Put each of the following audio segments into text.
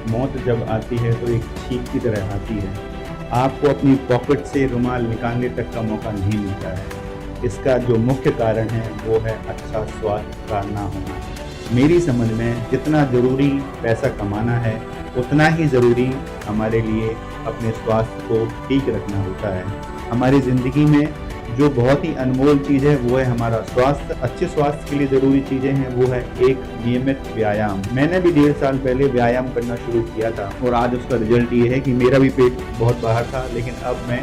मौत जब आती है तो एक छींक की तरह आती है। आपको अपनी पॉकेट से रुमाल निकालने तक का मौका नहीं मिलता है। इसका जो मुख्य कारण है वो है अच्छा स्वास्थ्य का ना होना। मेरी समझ में जितना ज़रूरी पैसा कमाना है उतना ही ज़रूरी हमारे लिए अपने स्वास्थ्य को ठीक रखना होता है। हमारी ज़िंदगी में जो बहुत ही अनमोल चीज़ है वो है हमारा स्वास्थ्य। अच्छे स्वास्थ्य के लिए ज़रूरी चीज़ें हैं वो है एक नियमित व्यायाम। मैंने भी 1.5 साल पहले व्यायाम करना शुरू किया था और आज उसका रिजल्ट ये है कि मेरा भी पेट बहुत बाहर था, लेकिन अब मैं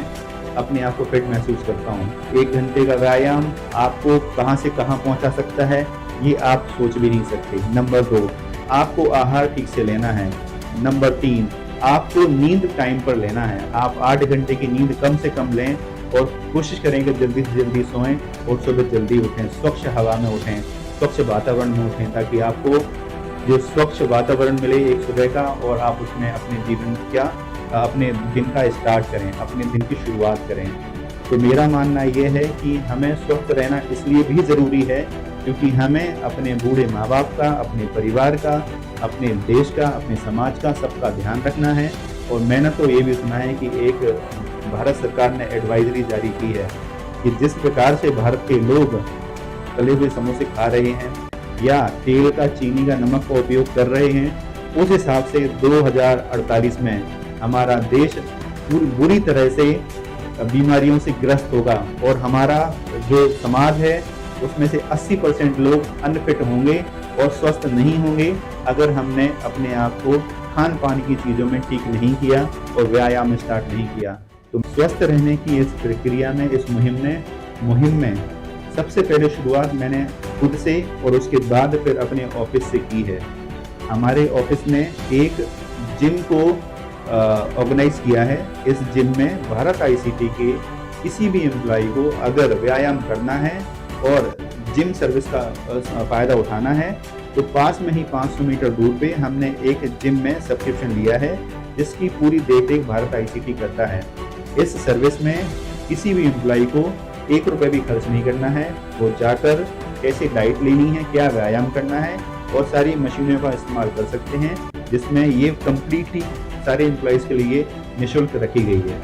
अपने आप को फिट महसूस करता हूँ। 1 घंटे का व्यायाम आपको कहाँ से कहाँ पहुँचा सकता है ये आप सोच भी नहीं सकते। नंबर 2, आपको आहार ठीक से लेना है। नंबर 3, आपको नींद टाइम पर लेना है। आप 8 घंटे की नींद कम से कम लें और कोशिश करें कि जल्दी से जल्दी सोएं और सुबह जल्दी उठें, स्वच्छ हवा में उठें, स्वच्छ वातावरण में उठें, ताकि आपको जो स्वच्छ वातावरण मिले एक सुबह का और आप उसमें अपने दिन का स्टार्ट करें, अपने दिन की शुरुआत करें। तो मेरा मानना ये है कि हमें स्वस्थ रहना इसलिए भी ज़रूरी है क्योंकि हमें अपने बूढ़े माँ बाप का, अपने परिवार का, अपने देश का, अपने समाज का, सबका ध्यान रखना है। और मैंने तो ये भी सुना है कि एक भारत सरकार ने एडवाइजरी जारी की है कि जिस प्रकार से भारत के लोग तले हुए समोसे खा रहे हैं या तेल का, चीनी का, नमक का उपयोग कर रहे हैं, उस हिसाब से 2048 में हमारा देश बुरी तरह से बीमारियों से ग्रस्त होगा और हमारा जो समाज है उसमें से 80% लोग अनफिट होंगे और स्वस्थ नहीं होंगे अगर हमने अपने आप को खान पान की चीज़ों में ठीक नहीं किया और व्यायाम स्टार्ट नहीं किया। तो स्वस्थ रहने की इस प्रक्रिया में, इस मुहिम में सबसे पहले शुरुआत मैंने खुद से और उसके बाद फिर अपने ऑफिस से की है। हमारे ऑफिस ने एक जिम को ऑर्गेनाइज किया है। इस जिम में भारत आईसीटी के किसी भी एम्प्लॉय को अगर व्यायाम करना है और जिम सर्विस का फ़ायदा उठाना है तो पास में ही 500 मीटर दूर पे हमने एक जिम में सब्सक्रिप्शन लिया है जिसकी पूरी देखरेख भारत आईसीटी करता है। इस सर्विस में किसी भी एम्प्लॉय को 1 रुपये भी खर्च नहीं करना है। वो जाकर कैसे डाइट लेनी है, क्या व्यायाम करना है और सारी मशीनों का इस्तेमाल कर सकते हैं, जिसमें ये कम्प्लीटली सारे एम्प्लॉयज़ के लिए निःशुल्क रखी गई है।